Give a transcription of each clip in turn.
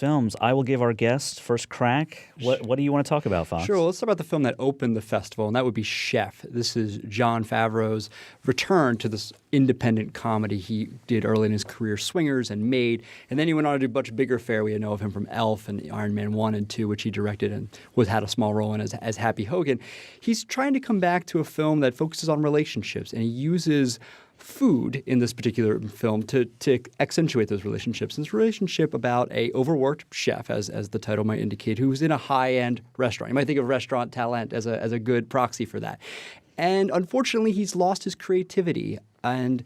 films. I will give our guest first crack. What do you want to talk about, Fox? Sure. Well, let's talk about the film that opened the festival, and that would be Chef. This is Jon Favreau's return to this independent comedy he did early in his career, Swingers and Made, and then he went on to do a much bigger fare. We know of him from Elf and Iron Man 1 and 2, which he directed and had a small role in as Happy Hogan. He's trying to come back to a film that focuses on relationships, and he uses food in this particular film to accentuate those relationships. And this relationship about a overworked chef, as the title might indicate, who's in a high-end restaurant. You might think of Restaurant Talent as a good proxy for that. And unfortunately, he's lost his creativity. And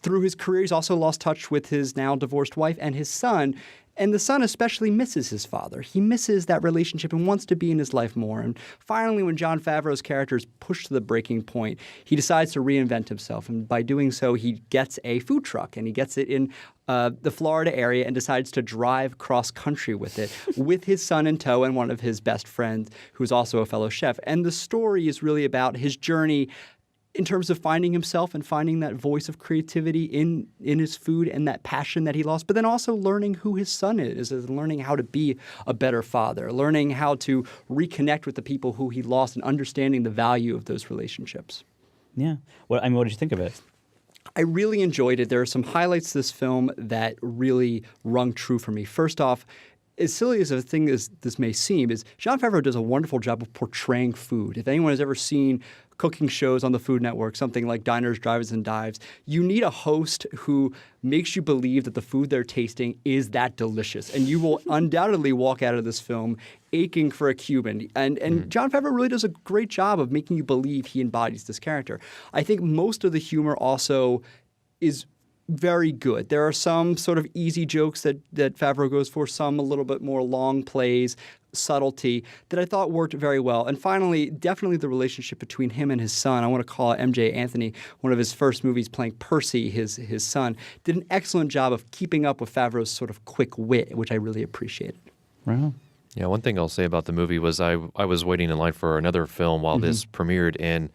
through his career, he's also lost touch with his now divorced wife and his son. And the son especially misses his father. He misses that relationship and wants to be in his life more. And finally, when Jon Favreau's character is pushed to the breaking point, he decides to reinvent himself. And by doing so, he gets a food truck, and he gets it in the Florida area and decides to drive cross-country with it, with his son in tow and one of his best friends, who's also a fellow chef. And the story is really about his journey in terms of finding himself and finding that voice of creativity in his food and that passion that he lost, but then also learning who his son is and learning how to be a better father, learning how to reconnect with the people who he lost and understanding the value of those relationships. Yeah. What did you think of it? I really enjoyed it. There are some highlights to this film that really rung true for me. First off, as silly as a thing as this may seem, is Jon Favreau does a wonderful job of portraying food. If anyone has ever seen cooking shows on the Food Network, something like Diners, Drive-Ins, and Dives, you need a host who makes you believe that the food they're tasting is that delicious. And you will undoubtedly walk out of this film aching for a Cuban. And Jon Favreau really does a great job of making you believe he embodies this character. I think most of the humor also is very good. There are some sort of easy jokes that Favreau goes for, some a little bit more long plays, subtlety, that I thought worked very well. And finally, definitely the relationship between him and his son. I want to call it MJ Anthony, one of his first movies playing Percy, his son, did an excellent job of keeping up with Favreau's sort of quick wit, which I really appreciated. Wow. Yeah, one thing I'll say about the movie was I was waiting in line for another film while this premiered, and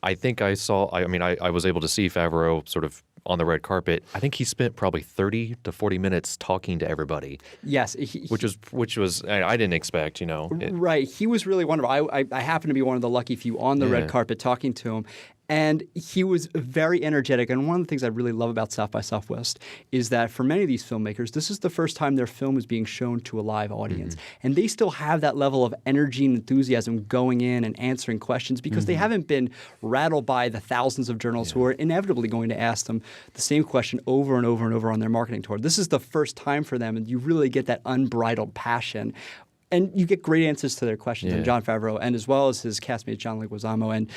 I think I was able to see Favreau sort of on the red carpet. I think he spent probably 30 to 40 minutes talking to everybody. Yes. Which was I didn't expect, Right. He was really wonderful. I happen to be one of the lucky few on the red carpet talking to him. And he was very energetic. And one of the things I really love about South by Southwest is that for many of these filmmakers, this is the first time their film is being shown to a live audience. And they still have that level of energy and enthusiasm going in and answering questions because they haven't been rattled by the thousands of journalists who are inevitably going to ask them the same question over and over and over on their marketing tour. This is the first time for them, and you really get that unbridled passion. And you get great answers to their questions. And Jon Favreau, and as well as his castmate John Leguizamo, and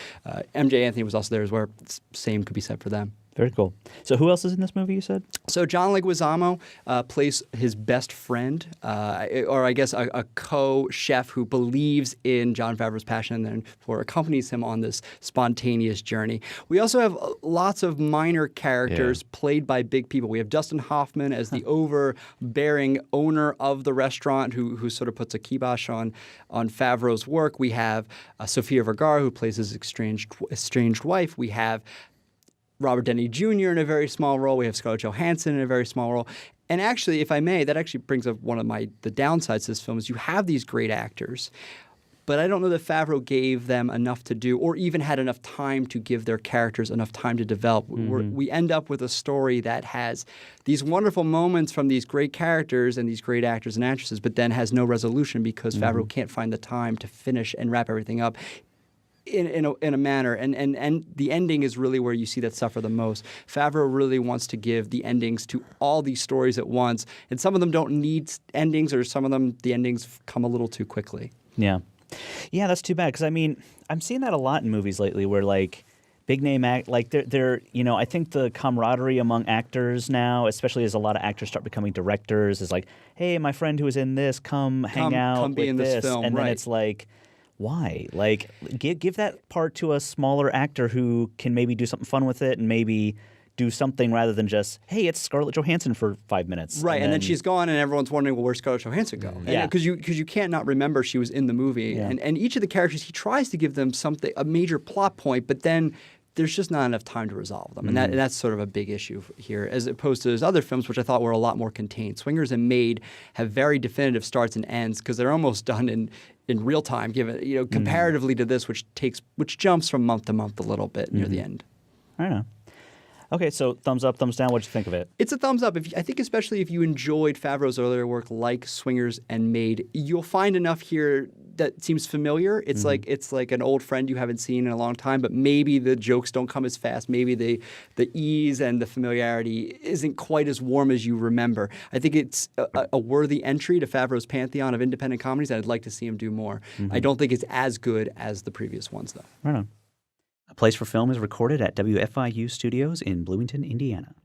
MJ Anthony was also there as well. Same could be said for them. Very cool. So who else is in this movie, you said? So John Leguizamo plays his best friend, or I guess a co-chef who believes in Jon Favreau's passion and therefore accompanies him on this spontaneous journey. We also have lots of minor characters played by big people. We have Dustin Hoffman as the overbearing owner of the restaurant who sort of puts a kibosh on Favreau's work. We have Sofia Vergara, who plays his estranged wife. We have Robert Downey Jr. in a very small role. We have Scarlett Johansson in a very small role. And actually, if I may, that actually brings up one of the downsides to this film is you have these great actors, but I don't know that Favreau gave them enough to do or even had enough time to give their characters enough time to develop. We end up with a story that has these wonderful moments from these great characters and these great actors and actresses, but then has no resolution because Favreau can't find the time to finish and wrap everything up in a manner, and the ending is really where you see that suffer the most. Favreau really wants to give the endings to all these stories at once, and some of them don't need endings, or some of them the endings come a little too quickly. Yeah, that's too bad because I'm seeing that a lot in movies lately, where like big name they're I think the camaraderie among actors now, especially as a lot of actors start becoming directors, is like, hey, my friend who was in this, come hang out come be with in this film, and then it's like, why? Like, give that part to a smaller actor who can maybe do something fun with it and maybe do something rather than just, hey, it's Scarlett Johansson for 5 minutes. Right, and then she's gone and everyone's wondering, well, where's Scarlett Johansson go? Because you can't not remember she was in the movie. Yeah. And each of the characters, he tries to give them a major plot point, but then there's just not enough time to resolve them. And that's sort of a big issue here, as opposed to his other films, which I thought were a lot more contained. Swingers and Maid have very definitive starts and ends because they're almost done in real time, given comparatively to this, which jumps from month to month a little bit near the end. I don't know. Okay, so thumbs up, thumbs down. What'd you think of it? It's a thumbs up. I think especially if you enjoyed Favreau's earlier work like Swingers and Maid, you'll find enough here that seems familiar. It's like an old friend you haven't seen in a long time, but maybe the jokes don't come as fast. Maybe the ease and the familiarity isn't quite as warm as you remember. I think it's a worthy entry to Favreau's pantheon of independent comedies, and I'd like to see him do more. I don't think it's as good as the previous ones, though. Right on. A Place for Film is recorded at WFIU Studios in Bloomington, Indiana.